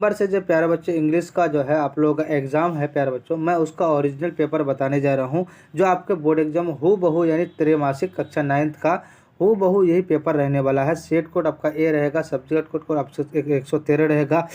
Number से जो प्यारे बच्चों इंग्लिश का जो है आप लोगों का एग्ज़ाम है प्यारे बच्चों, मैं उसका ओरिजिनल पेपर बताने जा रहा हूँ जो आपके बोर्ड एग्जाम हू बहू यानी त्रैमासिक कक्षा 9th का हू बहू यही पेपर रहने वाला है। सेट कोड आपका ए रहेगा, सब्जेक्ट कोड आपसे 113 रहेगा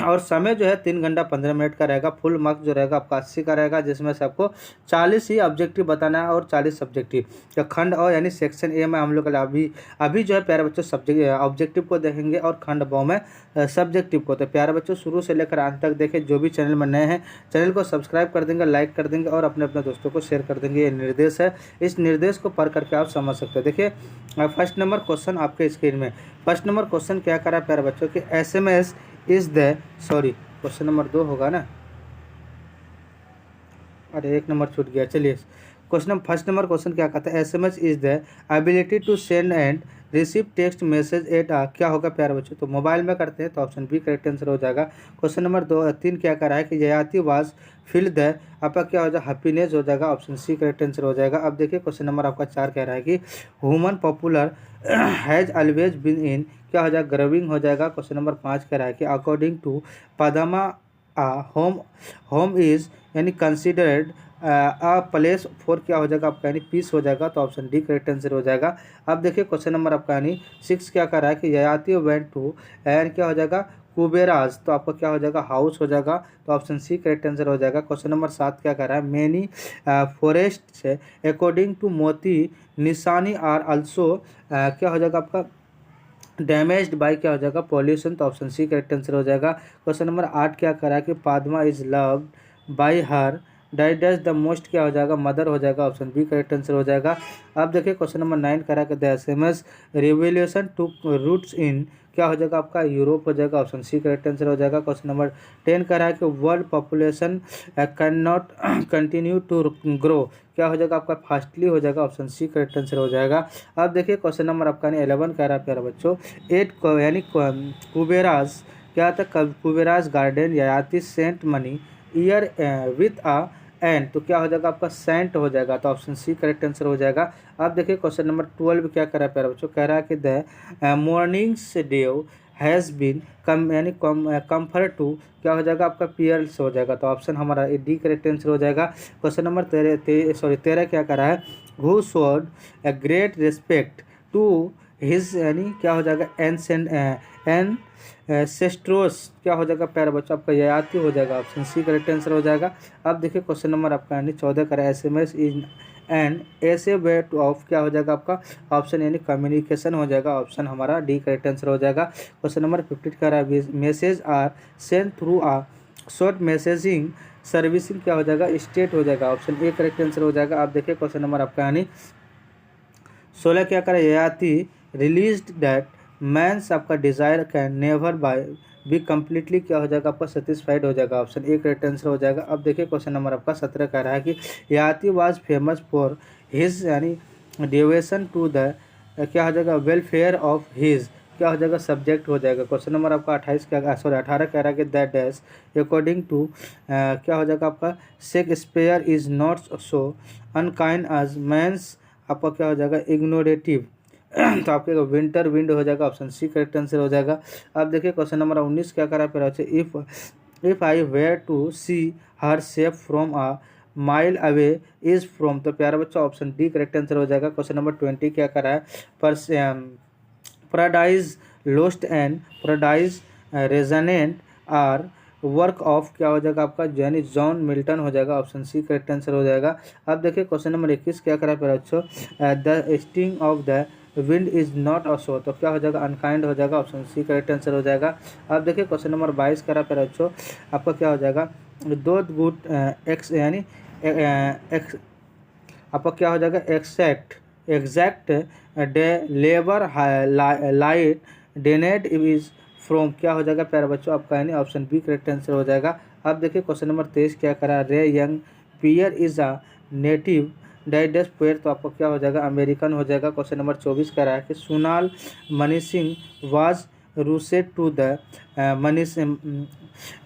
और समय जो है 3 घंटा 15 मिनट का रहेगा। फुल मार्क्स जो रहेगा आपका 80 का रहेगा, जिसमें से आपको 40 ही ऑब्जेक्टिव बताना है और 40 सब्जेक्टिव। तो खंड और यानी सेक्शन ए में हम लोग अभी जो है प्यारे बच्चों सब्जेक्ट ऑब्जेक्टिव को देखेंगे और खंड ब में सब्जेक्टिव को। तो प्यारे बच्चों शुरू से लेकर अंत तक देखें। जो भी चैनल में नए हैं चैनल को सब्सक्राइब कर देंगे, लाइक कर देंगे और अपने अपने दोस्तों को शेयर कर देंगे। ये निर्देश है, इस निर्देश को पढ़ करके आप समझ सकते हैं। देखिए फर्स्ट नंबर क्वेश्चन आपके स्क्रीन में। फर्स्ट नंबर क्वेश्चन क्या करा प्यारे बच्चों कि SMS is the sorry question number 2 होगा ना, अरे एक नंबर छूट गया। चलिए क्वेश्चन फर्स्ट नंबर क्वेश्चन क्या कहता है, SMS is the ability to send and receive text message at क्या होगा प्यारे बच्चों, तो मोबाइल में करते हैं तो ऑप्शन बी करेक्ट आंसर हो जाएगा। क्वेश्चन नंबर 3 क्या कह रहा है कि ययाति वाज फील द आपका क्या हो जाएगा हैप्पीनेस हो जाएगा, ऑप्शन सी करेक्ट आंसर हो जाएगा। अब देखिए क्वेश्चन नंबर आपका 4 कह रहा है कि human popular has always been in क्या हो जाएगा ग्रोविंग हो जाएगा। क्वेश्चन नंबर 5 कह रहा है कि according to Padma home home is यानी कंसिडर्ड प्लेस फॉर क्या हो जाएगा आपका यानी पीस हो जाएगा, तो ऑप्शन डी करेक्ट आंसर हो जाएगा। अब देखिए क्वेश्चन नंबर आपका यानी 6 क्या कर रहा है कि ययाति वेंट टू एंड क्या हो जाएगा कुबेराज, तो आपका क्या हो जाएगा हाउस हो जाएगा, तो ऑप्शन सी करेक्ट आंसर हो जाएगा। क्वेश्चन नंबर 7 क्या कर रहा है मेनी फॉरेस्ट से अकॉर्डिंग टू मोती निशानी आर आल्सो क्या हो जाएगा आपका डैमेज्ड बाय क्या हो जाएगा पॉल्यूशन, तो ऑप्शन सी करेक्ट आंसर हो जाएगा। क्वेश्चन नंबर 8 क्या करा कि Padma is loved by her डाइडस द मोस्ट क्या हो जाएगा मदर हो जाएगा, ऑप्शन बी करेक्ट आंसर हो जाएगा। अब देखिए क्वेश्चन नंबर 9 करा कि the SMS revolution to roots in क्या हो जाएगा आपका यूरोप हो जाएगा, ऑप्शन सी करेक्ट आंसर हो जाएगा। क्वेश्चन नंबर 10 करा है कि world population can not continue to grow क्या हो जाएगा आपका फास्टली हो जाएगा, ऑप्शन सी करेक्ट आंसर हो जाएगा। अब देखिए क्वेश्चन नंबर आपका 11 कह रहा है प्यारे बच्चों यानी कुबेराज क्या था Kubera's garden Yayati sent money year with a end, तो क्या हो जाएगा आपका सेंट हो जाएगा, तो ऑप्शन सी करेक्ट आंसर हो जाएगा। अब देखिए क्वेश्चन नंबर 12 क्या कर रहा है प्यारे बच्चों, कह रहा है कि the mornings dew has been come यानी कम्फर्ट टू क्या हो जाएगा आपका पियर्स हो जाएगा, तो ऑप्शन हमारा डी करेक्ट आंसर हो जाएगा। क्वेश्चन नंबर 13 क्या कर रहा है who showed a great respect to his यानी क्या हो जाएगा एन सेस्ट्रोस क्या हो जाएगा प्यारे बच्चों आपका ययाति हो जाएगा, ऑप्शन सी करेक्ट आंसर हो जाएगा। अब देखिए क्वेश्चन नंबर आपका यानी 14 का SMS इज एंड ऐसे वे टू ऑफ क्या हो जाएगा आपका ऑप्शन यानी कम्युनिकेशन हो जाएगा, ऑप्शन हमारा डी करेक्ट आंसर हो जाएगा। क्वेश्चन नंबर 15 का रहा है message are sent through a short messaging servicing क्या हो जाएगा स्टेट हो जाएगा, ऑप्शन ए करेक्ट आंसर हो जाएगा। आप देखिए क्वेश्चन नंबर आपका यानी 16 क्या करें ययाति रिलीज दैट मैंस आपका desire can never by be completely क्या हो जाएगा आपका सेटिस्फाइड हो जाएगा, ऑप्शन ए करेक्ट आंसर हो जाएगा। अब देखिए क्वेश्चन नंबर आपका 17 कह रहा है कि Yayati was famous for his यानी डिवोशन टू द क्या हो जाएगा वेलफेयर ऑफ हिज क्या हो जाएगा सब्जेक्ट हो जाएगा। क्वेश्चन नंबर आपका 28 क्या सॉरी 18 कह रहा है कि दैट डैश अकॉर्डिंग टू क्या हो जाएगा आपका Shakespeare is not so unkind as man's आपका क्या हो जाएगा इग्नोरेटिव तो आपके विंटर विंड हो जाएगा, ऑप्शन सी करेक्ट आंसर हो जाएगा। अब देखिए क्वेश्चन नंबर 19 क्या करा फिर अच्छे if I were to see her safe from a mile away is from, तो प्यारा बच्चा ऑप्शन डी करेक्ट आंसर हो जाएगा। क्वेश्चन नंबर 20 क्या करा है Paradise Lost and Paradise Regained are work of क्या हो जाएगा आपका यानी जॉन मिल्टन हो जाएगा, ऑप्शन सी करेक्ट आंसर हो जाएगा। अब देखिए क्वेश्चन नंबर 21 क्या करा फिर अच्छो the sting of the wind is not असो, तो क्या हो जाएगा अनकाइंड हो जाएगा, ऑप्शन सी करेक्ट आंसर हो जाएगा। अब देखिए क्वेश्चन नंबर 22 करा फिर अच्छो आपका क्या हो जाएगा दो गुड एक्स यानी एक्स आपका क्या हो जाएगा exact day labour light डेनेट is from क्या हो जाएगा प्यारे बच्चों आपका यानी ऑप्शन बी करेक्ट आंसर हो जाएगा। अब देखिए क्वेश्चन नंबर 23 क्या करा रे young pier is a native डाइडस पेयर, तो आपको क्या हो जाएगा अमेरिकन हो जाएगा। क्वेश्चन नंबर 24 कह रहा है कि Sonal Mansingh was roused to the money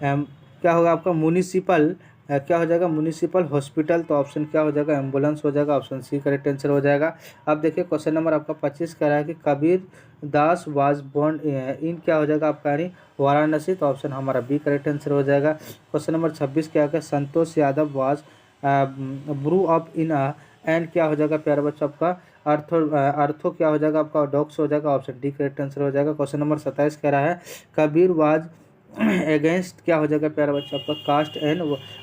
क्या होगा आपका म्यूनिसिपल क्या हो जाएगा म्युनिसिपल हॉस्पिटल, तो ऑप्शन क्या हो जाएगा एम्बुलेंस हो जाएगा, ऑप्शन सी करेक्ट आंसर हो जाएगा। अब देखिए क्वेश्चन नंबर आपका 25 कह रहा है कि Kabir Das was born in क्या हो जाएगा आपका यानी वाराणसी, तो ऑप्शन हमारा बी करेक्ट आंसर हो जाएगा। क्वेश्चन नंबर 26 क्या है Santosh Yadav was brought up in and क्या हो जाएगा प्यारे बच्चों आपका अर्थो क्या हो जाएगा आपका डॉग्स हो जाएगा, ऑप्शन डी करेक्ट आंसर हो जाएगा। क्वेश्चन नंबर 27 कह रहा है कबीर वाज अगेंस्ट क्या हो जाएगा प्यारा बच्चा आपका कास्ट एंड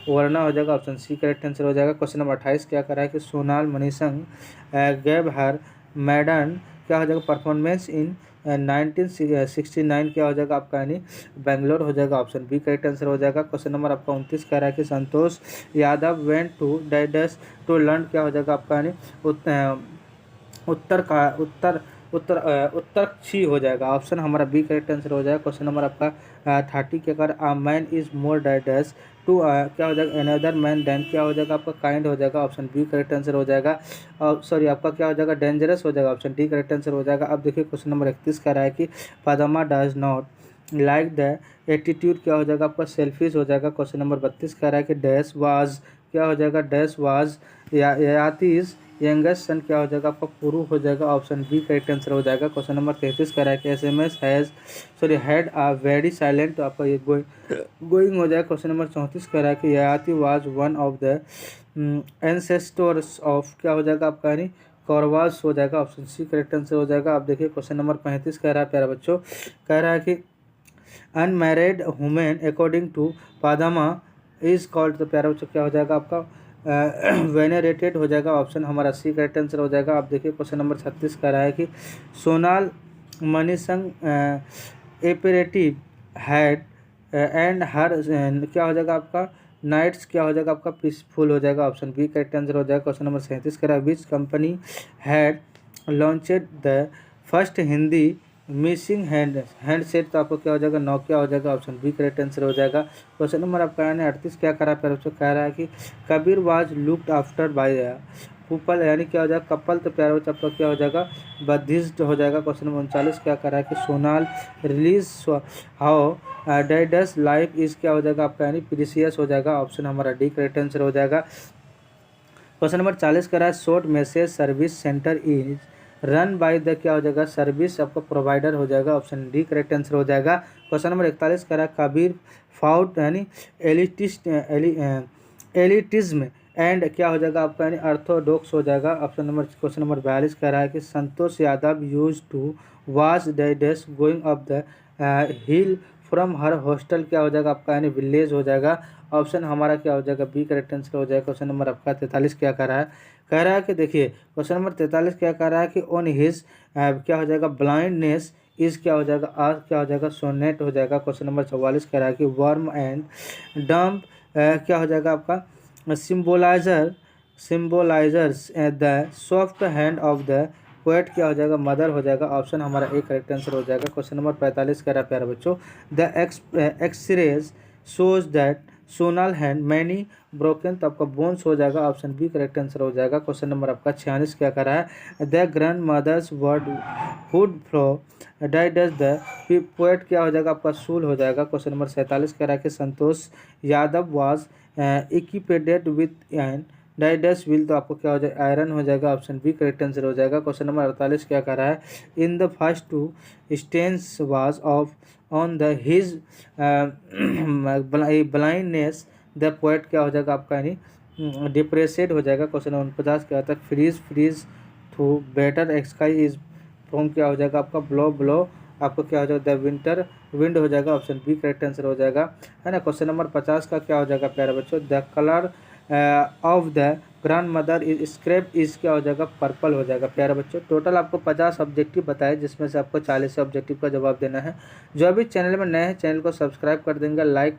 वरना हो जाएगा, ऑप्शन सी करेक्ट आंसर हो जाएगा। क्वेश्चन नंबर 28 क्या कर रहा है कि सोनाल मनीषंग गैव हर मैडन क्या हो जाएगा परफॉर्मेंस इन 1969 क्या हो जाएगा आपका यानी बेंगलोर हो जाएगा, ऑप्शन बी करेक्ट आंसर हो जाएगा। क्वेश्चन नंबर आपका 29 कह रहा है कि संतोष यादव वेंट टू डाइडस टू लर्न क्या हो जाएगा आपका यानी उत्तर का उत्तर छी हो जाएगा, ऑप्शन हमारा बी करेक्ट आंसर हो जाएगा। क्वेश्चन नंबर आपका 30 के अगर अ मैन इज मोर डाइडस टू क्या हो जाएगा अनदर मैन देन क्या हो जाएगा आपका काइंड हो जाएगा, ऑप्शन बी करेक्ट आंसर हो जाएगा। और सॉरी आपका क्या हो जाएगा डेंजरस हो जाएगा, ऑप्शन डी करेक्ट आंसर हो जाएगा। अब देखिए क्वेश्चन नंबर 31 कह रहा है कि Padma does not like the attitude क्या हो जाएगा आपका सेल्फिश हो जाएगा। क्वेश्चन नंबर 32 कह रहा है कि डैश वाज क्या हो जाएगा डैश वाज यातीज यंगेस्ट सन क्या हो जाएगा आपका पुरु हो जाएगा, ऑप्शन बी करेक्ट आंसर हो जाएगा। क्वेश्चन नंबर 33 कह रहा है कि SMS has sorry had a very silent, तो आपका ये गोइंग हो जाएगा। क्वेश्चन नंबर 34 कह रहा है कि याति was one of the ancestors of क्या हो जाएगा आपका यानी कौरवास हो जाएगा, ऑप्शन सी करेक्ट आंसर हो जाएगा। आप देखिए क्वेश्चन नंबर 35 कह रहा है प्यारा बच्चों कह रहा है कि unmarried women according to Padma is called, तो प्यारा बच्चों क्या हो जाएगा आपका वेनरेटेड हो जाएगा, ऑप्शन हमारा सी करेक्ट आंसर हो जाएगा। आप देखिए क्वेश्चन नंबर 36 कह रहा है कि सोनाल मनीषंग एपरेटिव हैड एंड हर क्या हो जाएगा आपका नाइट्स क्या हो जाएगा आपका पीसफुल हो जाएगा, ऑप्शन बी करेक्ट आंसर हो जाएगा। क्वेश्चन नंबर 37 कह रहा है which company had launched the first Hindi missing handset, तो आपको क्या हो जाएगा नोकिया हो जाएगा, ऑप्शन बी करेक्ट आंसर हो जाएगा। क्वेश्चन नंबर आपका यानी 38 क्या करा है बच्चों कह रहा है कि Kabir was looked after bye couple यानी क्या हो जाएगा कपल, तो प्यारे बच्चों आपका क्या हो जाएगा बद्धिस्ट हो जाएगा। क्वेश्चन नंबर 39 क्या करा है कि सोनाल रिलीज हाउ डाइडस लाइफ इज क्या हो जाएगा आपका यानी प्रीसियस हो जाएगा, ऑप्शन हमारा डी करेक्ट आंसर हो जाएगा। क्वेश्चन नंबर 40 करा है short message service centre is run by the क्या हो जाएगा सर्विस आपका प्रोवाइडर हो जाएगा, ऑप्शन डी करेक्ट आंसर हो जाएगा। क्वेश्चन नंबर 41 करा कबीर फाउट यानी एलिटिज्म एंड क्या हो जाएगा आपका यानी ऑर्थोडॉक्स हो जाएगा, ऑप्शन नंबर क्वेश्चन नंबर 42 कह रहा है कि Santosh Yadav used to watch the डेस going up the hill from her hostel क्या हो जाएगा आपका यानी विलेज हो जाएगा, ऑप्शन हमारा क्या हो जाएगा बी करेक्ट आंसर हो जाएगा। क्वेश्चन नंबर आपका 43 क्या कह रहा है कह रहा है कि देखिए क्वेश्चन नंबर 43 क्या कह रहा है कि ऑन हिज क्या हो जाएगा ब्लाइंडनेस इज क्या हो जाएगा आज क्या हो जाएगा सोनेट हो जाएगा। क्वेश्चन नंबर 44 कह रहा है कि वर्म एंड डम्प क्या हो जाएगा आपका symbolises the soft hand of the poet क्या हो जाएगा मदर हो जाएगा, ऑप्शन हमारा एक करेक्ट आंसर हो जाएगा। क्वेश्चन नंबर 45 कह रहा है प्यारे बच्चों the x-rays shows that Sonal hand many broken, तो आपका बोन्स हो जाएगा, ऑप्शन बी करेक्ट आंसर हो जाएगा। क्वेश्चन नंबर आपका 46 क्या कर रहा है the grand mother's word hood flow डाइडस द पोएट क्या हो जाएगा आपका सूल हो जाएगा। क्वेश्चन नंबर 47 कह रहा है कि Santosh Yadav was equipped with an डाइडस विल, तो आपको क्या हो जाएगा आयरन हो जाएगा, ऑप्शन बी करेक्ट आंसर हो जाएगा। क्वेश्चन नंबर 48 क्या कर रहा है in the first two stanzas was off on the his blindness the poet क्या हो जाएगा आपका यानी डिप्रेसेड हो जाएगा। क्वेश्चन नंबर 50 क्या होता है freeze through better sky is from क्या हो जाएगा आपका ब्लो आपको क्या हो जाएगा द विंटर विंड हो जाएगा, ऑप्शन बी करेक्ट आंसर हो जाएगा है ना। क्वेश्चन नंबर 50 का क्या हो जाएगा प्यारे बच्चों the colour of the grand mother is scrap is क्या हो जाएगा पर्पल हो जाएगा प्यारे बच्चों। टोटल आपको 50 ऑब्जेक्टिव बताए जिसमें से आपको 40 ऑब्जेक्टिव का जवाब देना है। जो अभी चैनल में नए हैं चैनल को सब्सक्राइब कर देंगे, लाइक